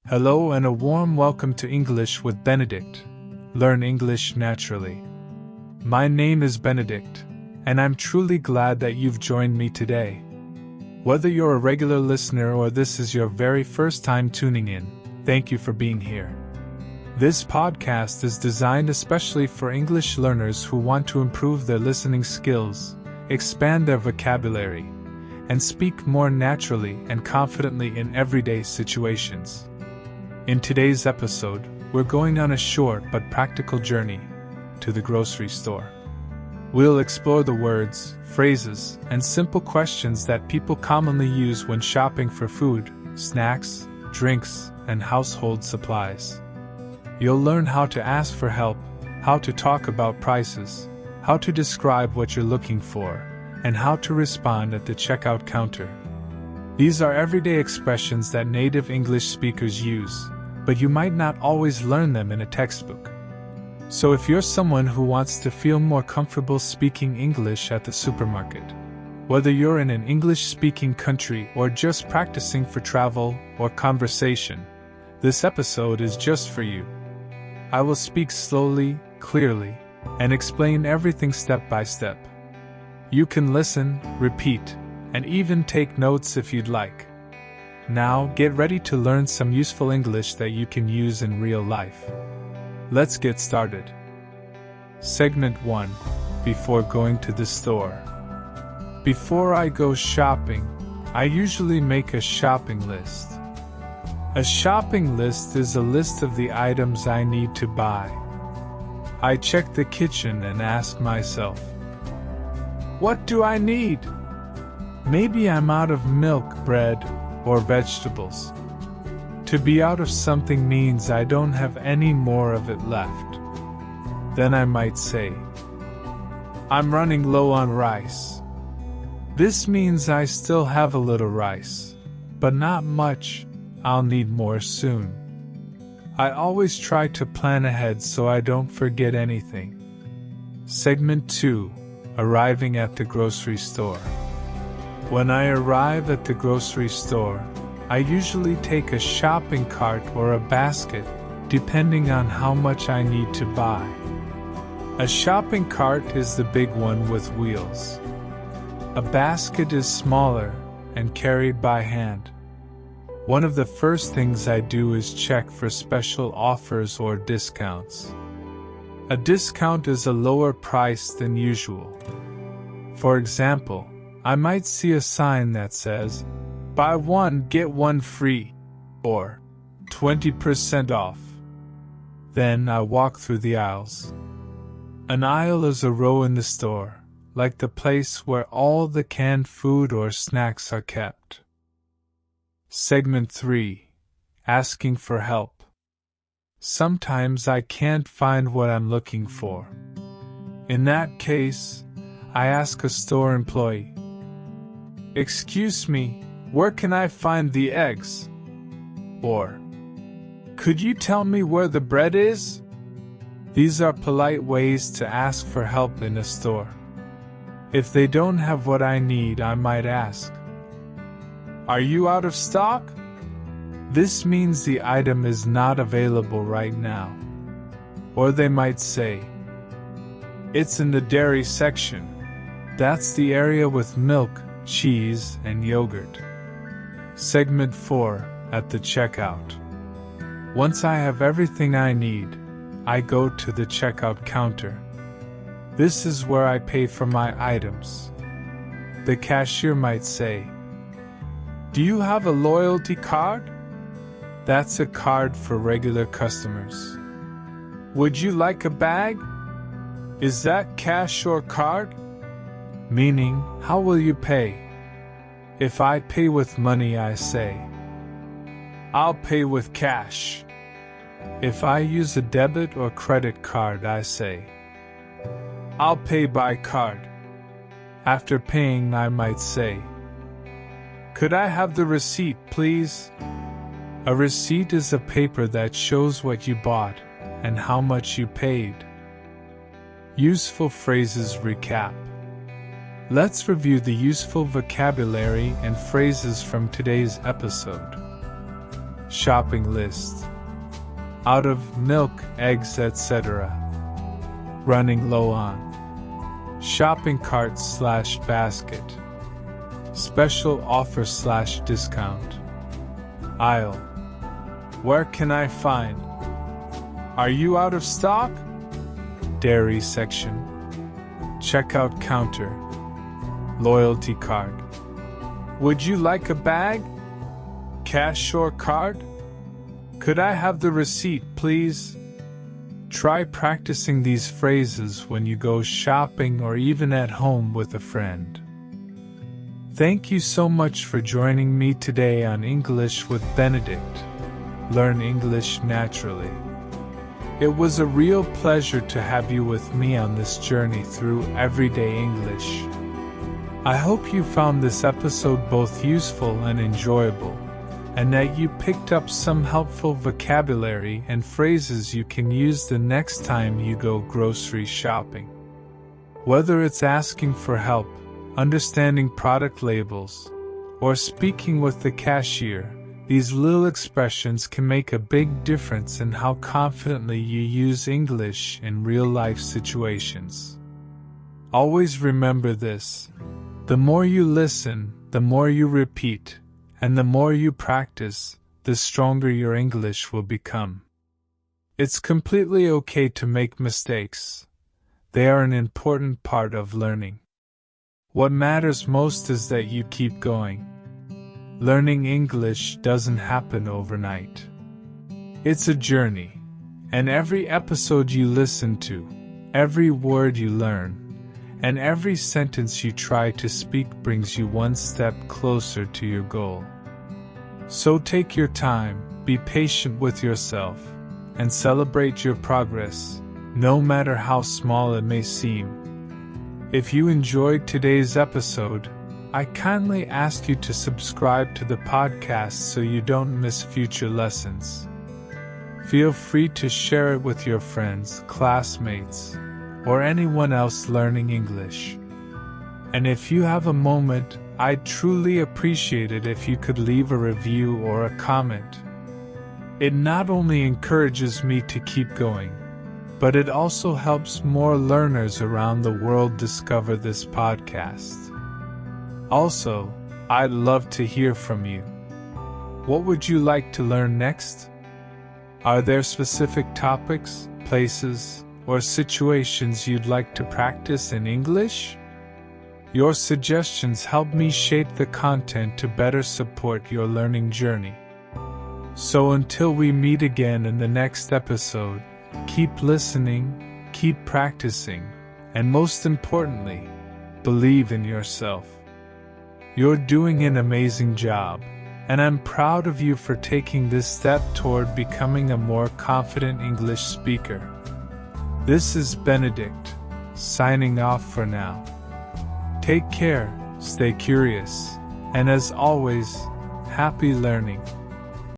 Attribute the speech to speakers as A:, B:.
A: Hello and a warm welcome to English with Benedict. Learn English naturally. My name is Benedict, and I'm truly glad that you've joined me today. Whether you're a regular listener or this is your very first time tuning in, thank you for being here. This podcast is designed especially for English learners who want to improve their listening skills, expand their vocabulary, and speak more naturally and confidently in everyday situations. In today's episode, we're going on a short but practical journey to the grocery store. We'll explore the words, phrases, and simple questions that people commonly use when shopping for food, snacks, drinks, and household supplies. You'll learn how to ask for help, how to talk about prices, how to describe what you're looking for, and how to respond at the checkout counter. These are everyday expressions that native English speakers use, but you might not always learn them in a textbook. So if you're someone who wants to feel more comfortable speaking English at the supermarket, whether you're in an English-speaking country or just practicing for travel or conversation, this episode is just for you. I will speak slowly, clearly, and explain everything step by step. You can listen, repeat, and even take notes if you'd like. Now, get ready to learn some useful English that you can use in real life. Let's get started. Segment 1. Before going to the store. Before I go shopping, I usually make a shopping list. A shopping list is a list of the items I need to buy. I check the kitchen and ask myself, what do I need? Maybe I'm out of milk, bread, or vegetables. To be out of something means I don't have any more of it left. Then I might say, I'm running low on rice. This means I still have a little rice, but not much. I'll need more soon. I always try to plan ahead so I don't forget anything. Segment 2. Arriving at the grocery store. When I arrive at the grocery store, I usually take a shopping cart or a basket, depending on how much I need to buy. A shopping cart is the big one with wheels. A basket is smaller and carried by hand. One of the first things I do is check for special offers or discounts. A discount is a lower price than usual. For example, I might see a sign that says, buy one, get one free, or 20% off. Then I walk through the aisles. An aisle is a row in the store, like the place where all the canned food or snacks are kept. Segment 3. Asking for help. Sometimes I can't find what I'm looking for. In that case, I ask a store employee, excuse me, where can I find the eggs? Or, could you tell me where the bread is? These are polite ways to ask for help in a store. If they don't have what I need, I might ask, are you out of stock? This means the item is not available right now. Or they might say, it's in the dairy section. That's the area with milk, cheese, and yogurt. Segment 4. At the checkout. Once I have everything I need, I go to the checkout counter. This is where I pay for my items. The cashier might say, do you have a loyalty card? That's a card for regular customers. Would you like a bag? Is that cash or card? Meaning, how will you pay? If I pay with money, I say, I'll pay with cash. If I use a debit or credit card, I say, I'll pay by card. After paying, I might say, could I have the receipt, please? A receipt is a paper that shows what you bought and how much you paid. Useful phrases recap. Let's review the useful vocabulary and phrases from today's episode. shopping list. Out of milk, eggs, etc. Running low on. Shopping cart / basket. Special offer / discount. Aisle. Where can I find? Are you out of stock? Dairy section. Checkout counter. Loyalty card. Would you like a bag? Cashier card? Could I have the receipt, please? Try practicing these phrases when you go shopping or even at home with a friend. Thank you so much for joining me today on English with Benedict. Learn English naturally. It was a real pleasure to have you with me on this journey through everyday English. I hope you found this episode both useful and enjoyable, and that you picked up some helpful vocabulary and phrases you can use the next time you go grocery shopping. Whether it's asking for help, understanding product labels, or speaking with the cashier, these little expressions can make a big difference in how confidently you use English in real-life situations. Always remember this: the more you listen, the more you repeat, and the more you practice, the stronger your English will become. It's completely okay to make mistakes. They are an important part of learning. What matters most is that you keep going. Learning English doesn't happen overnight. It's a journey, and every episode you listen to, every word you learn, and every sentence you try to speak brings you one step closer to your goal. So take your time, be patient with yourself, and celebrate your progress, no matter how small it may seem. If you enjoyed today's episode, I kindly ask you to subscribe to the podcast so you don't miss future lessons. Feel free to share it with your friends, classmates, or anyone else learning English. And if you have a moment, I'd truly appreciate it if you could leave a review or a comment. It not only encourages me to keep going, but it also helps more learners around the world discover this podcast. Also, I'd love to hear from you. What would you like to learn next? Are there specific topics, places, or situations you'd like to practice in English? Your suggestions help me shape the content to better support your learning journey. So until we meet again in the next episode, keep listening, keep practicing, and most importantly, believe in yourself. You're doing an amazing job, and I'm proud of you for taking this step toward becoming a more confident English speaker. This is Benedict, signing off for now. Take care, stay curious, and as always, happy learning.